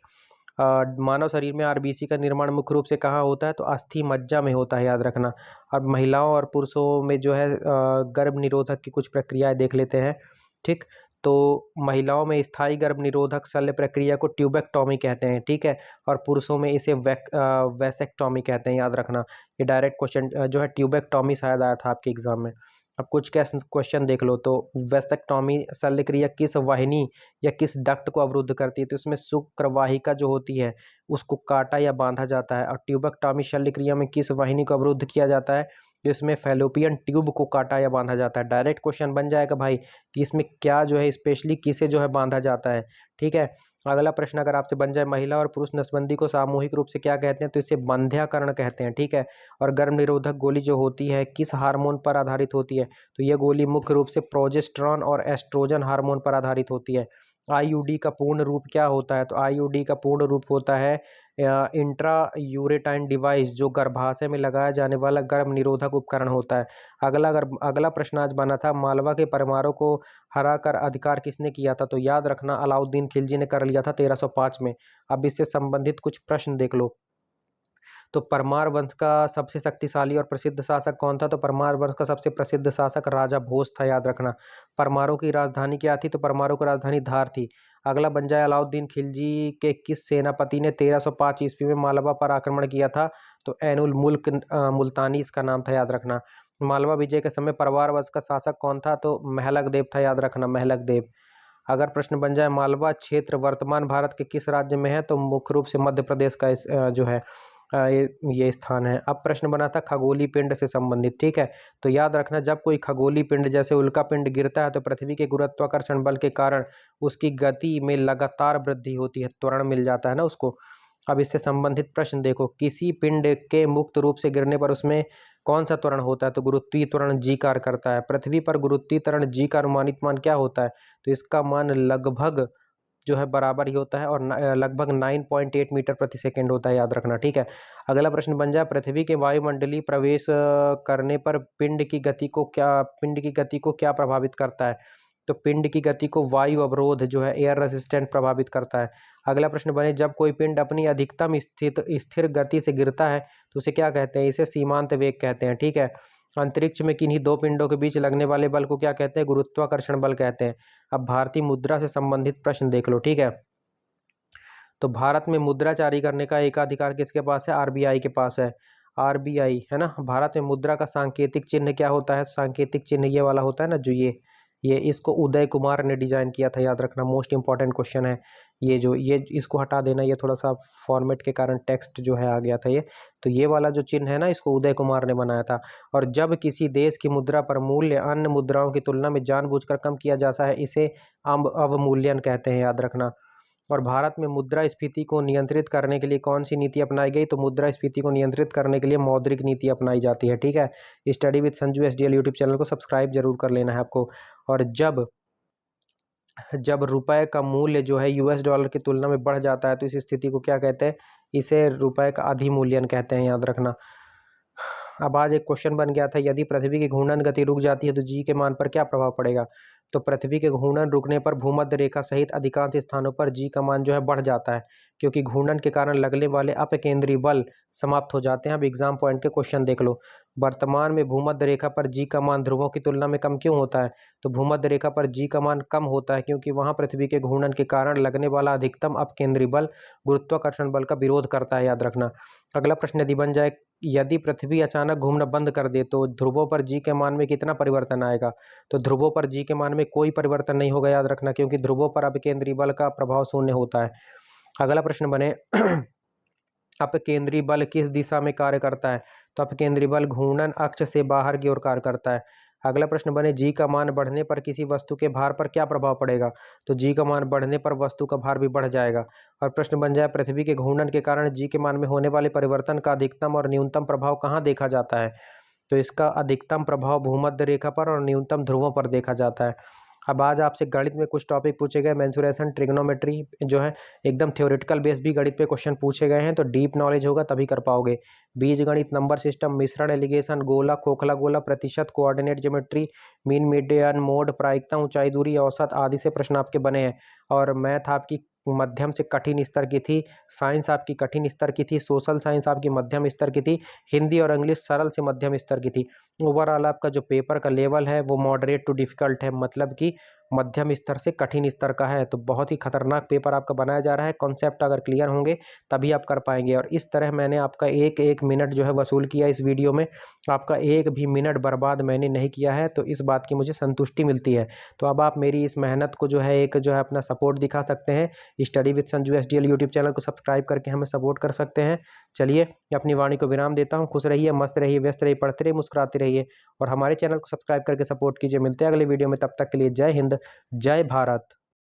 मानव शरीर में आरबीसी का निर्माण मुख्य रूप से कहाँ होता है, तो अस्थि मज्जा में होता है, याद रखना। अब महिलाओं और पुरुषों में जो है गर्भ निरोधक की कुछ प्रक्रियाएं देख लेते हैं। ठीक। तो महिलाओं में स्थायी गर्भ निरोधक शल्य प्रक्रिया को ट्यूबेक्टोमी कहते हैं। ठीक है। और पुरुषों में इसे वैसेक्टोमी कहते हैं, याद रखना। ये डायरेक्ट क्वेश्चन जो है ट्यूबेक्टोमी शायद आया था आपके एग्जाम में। अब कुछ क्वेश्चन देख लो, तो वैसेक्टोमी शल्य क्रिया किस वाहिनी या किस डक्ट को अवरुद्ध करती है, तो इसमें शुक्रवाहिका जो होती है उसको काटा या बांधा जाता है। और ट्यूबेक्टोमी शल्य क्रिया में किस वाहिनी को अवरुद्ध किया जाता है, तो इसमें फैलोपियन ट्यूब को काटा या बांधा जाता है। डायरेक्ट क्वेश्चन बन जाएगा भाई कि इसमें क्या जो है स्पेशली किसे जो है बांधा जाता है। ठीक है। अगला प्रश्न अगर आपसे बन जाए महिला और पुरुष नसबंदी को सामूहिक रूप से क्या कहते हैं, तो इसे बंध्याकरण कहते हैं। ठीक है। और गर्भ निरोधक गोली जो होती है किस हार्मोन पर आधारित होती है, तो यह गोली मुख्य रूप से प्रोजेस्टेरॉन और एस्ट्रोजन हार्मोन पर आधारित होती है। आईयूडी का पूर्ण रूप क्या होता है, तो आईयूडी का पूर्ण रूप होता है इंट्रा यूरेटाइन डिवाइस, जो गर्भाशय में लगाया जाने वाला गर्भ निरोधक उपकरण होता है। अगला प्रश्न आज बना था मालवा के परमारों को हरा कर अधिकार किसने किया था, तो याद रखना अलाउद्दीन खिलजी ने कर लिया था 1305 में। अब इससे संबंधित कुछ प्रश्न देख लो। तो परमार वंश का सबसे शक्तिशाली और प्रसिद्ध शासक कौन था, तो परमार वंश का सबसे प्रसिद्ध शासक राजा भोज था, याद रखना। परमारों की राजधानी क्या थी, तो परमारों की राजधानी धार थी। अगला बन जाए अलाउद्दीन खिलजी के किस सेनापति ने 1305 ईस्वी में मालवा पर आक्रमण किया था, तो ऐनुल मुल्क मुल्तानी इसका नाम था, याद रखना। मालवा विजय के समय परमार वंश का शासक कौन था, तो महलक देव था, याद रखना, महलक देव। अगर प्रश्न बन जाए मालवा क्षेत्र वर्तमान भारत के किस राज्य में है, तो मुख्य रूप से मध्य प्रदेश का जो है ये स्थान है। अब प्रश्न बना था खगोलीय पिंड से संबंधित। ठीक है। तो याद रखना जब कोई खगोलीय पिंड जैसे उल्का पिंड गिरता है तो पृथ्वी के गुरुत्वाकर्षण बल के कारण उसकी गति में लगातार वृद्धि होती है, त्वरण मिल जाता है ना उसको। अब इससे संबंधित प्रश्न देखो, किसी पिंड के मुक्त रूप से गिरने पर उसमें कौन सा त्वरण होता है, तो गुरुत्वीय त्वरण जी कार्य करता है। पृथ्वी पर गुरुत्वीय त्वरण जी का अनुमानित मान क्या होता है, तो इसका मान लगभग जो है बराबर ही होता है और लगभग 9.8 मीटर प्रति सेकंड होता है, याद रखना। ठीक है। अगला प्रश्न बन जाए पृथ्वी के वायुमंडलीय प्रवेश करने पर पिंड की गति को क्या प्रभावित करता है, तो पिंड की गति को वायु अवरोध जो है एयर रेसिस्टेंट प्रभावित करता है। अगला प्रश्न बने जब कोई पिंड अपनी अधिकतम स्थिर गति से गिरता है तो उसे क्या कहते हैं, इसे सीमांत वेग कहते हैं। ठीक है। अंतरिक्ष में किन्हीं दो पिंडों के बीच लगने वाले बल को क्या कहते हैं, गुरुत्वाकर्षण बल कहते हैं। अब भारतीय मुद्रा से संबंधित प्रश्न देख लो। ठीक है। तो भारत में मुद्रा जारी करने का एकाधिकार किसके पास है, आरबीआई के पास है। आरबीआई है ना। भारत में मुद्रा का सांकेतिक चिन्ह क्या होता है, सांकेतिक चिन्ह ये वाला होता है ना, जो ये इसको उदय कुमार ने डिजाइन किया था, याद रखना। मोस्ट इंपॉर्टेंट क्वेश्चन है ये इसको हटा देना, ये थोड़ा सा फॉर्मेट के कारण टेक्स्ट जो है आ गया था ये। तो ये वाला जो चिन्ह है ना, इसको उदय कुमार ने बनाया था। और जब किसी देश की मुद्रा पर मूल्य अन्य मुद्राओं की तुलना में जानबूझकर कम किया जाता है इसे अवमूल्यन कहते हैं, याद रखना। और भारत में मुद्रास्फीति को नियंत्रित करने के लिए कौन सी नीति अपनाई गई, तो मुद्रास्फीति को नियंत्रित करने के लिए मौद्रिक नीति अपनाई जाती है। ठीक है। Study with Sanju SDL YouTube channel को सब्सक्राइब जरूर कर लेना है आपको। और जब जब रुपए का मूल्य जो है US डॉलर की तुलना में बढ़ जाता है तो इस स्थिति को क्या कहते हैं, इसे रुपए का अधिमूल्यन कहते हैं, याद रखना। अब आज एक क्वेश्चन बन गया था, यदि पृथ्वी की घूर्णन गति रुक जाती है तो जी के मान पर क्या प्रभाव पड़ेगा, तो पृथ्वी के घूर्णन रुकने पर भूमध्य रेखा सहित अधिकांश स्थानों पर जी का मान जो है बढ़ जाता है, क्योंकि घूर्णन के कारण लगने वाले अपकेंद्री बल समाप्त हो जाते हैं। अब एग्जाम पॉइंट के क्वेश्चन देख लो। वर्तमान में भूमध्य रेखा पर जी का मान ध्रुवों की तुलना में कम क्यों होता है? तो भूमध्य रेखा पर जी का मान कम होता है क्योंकि वहां पृथ्वी के घूर्णन के कारण लगने वाला अधिकतम अपकेंद्री बल गुरुत्वाकर्षण बल का विरोध करता है, याद रखना। अगला प्रश्न यदि बन जाए, यदि पृथ्वी अचानक घूमना बंद कर दे तो ध्रुवों पर जी के मान में कितना परिवर्तन आएगा? तो ध्रुवों पर जी के मान में कोई परिवर्तन नहीं होगा, याद रखना, क्योंकि ध्रुवों पर अपकेंद्री बल का प्रभाव शून्य होता है। अगला प्रश्न बने अपकेंद्री बल किस दिशा में कार्य करता है? तो अपकेंद्री बल घूर्णन अक्ष से बाहर की ओर कार्य करता है। अगला प्रश्न बने जी का मान बढ़ने पर किसी वस्तु के भार पर क्या प्रभाव पड़ेगा? तो जी का मान बढ़ने पर वस्तु का भार भी बढ़ जाएगा। और प्रश्न बन जाए पृथ्वी के घूर्णन के कारण जी के मान में होने वाले परिवर्तन का अधिकतम और न्यूनतम प्रभाव कहाँ देखा जाता है? तो इसका अधिकतम प्रभाव भूमध्य रेखा पर और न्यूनतम ध्रुवों पर देखा जाता है। अब आज आपसे गणित में कुछ टॉपिक पूछे गए, मेंसुरेशन, ट्रिग्नोमेट्री जो है एकदम थ्योरेटिकल बेस भी गणित पे क्वेश्चन पूछे गए हैं, तो डीप नॉलेज होगा तभी कर पाओगे। बीज गणित, नंबर सिस्टम, मिश्रण, एलिगेशन, गोला, खोखला गोला, प्रतिशत, coordinate geometry, mean, median, mode, प्रायिकता, ऊंचाई, दूरी, औसत आदि से प्रश्न आपके बने हैं। और मैथ आपकी मध्यम से कठिन स्तर की थी, साइंस आपकी कठिन स्तर की थी, सोशल साइंस आपकी मध्यम स्तर की थी, हिंदी और इंग्लिश सरल से मध्यम स्तर की थी। ओवरऑल आपका जो पेपर का लेवल है वो मॉडरेट टू डिफिकल्ट है, मतलब कि मध्यम स्तर से कठिन स्तर का है। तो बहुत ही खतरनाक पेपर आपका बनाया जा रहा है। कॉन्सेप्ट अगर क्लियर होंगे तभी आप कर पाएंगे। और इस तरह मैंने आपका एक एक मिनट जो है वसूल किया इस वीडियो में, आपका एक भी मिनट बर्बाद मैंने नहीं किया है, तो इस बात की मुझे संतुष्टि मिलती है। तो अब आप मेरी इस मेहनत को जो है एक जो है अपना सपोर्ट दिखा सकते हैं। Study with Sanju SDL YouTube channel को सब्सक्राइब करके हमें सपोर्ट कर सकते हैं। चलिए अपनी वाणी को विराम देता हूँ। खुश रहिए, मस्त रहिए, व्यस्त रहिए, पढ़ते रहिए, मुस्कुराते रहिए और हमारे चैनल को सब्सक्राइब करके सपोर्ट कीजिए। मिलते हैं अगले वीडियो में, तब तक के लिए जय हिंद, जय भारत।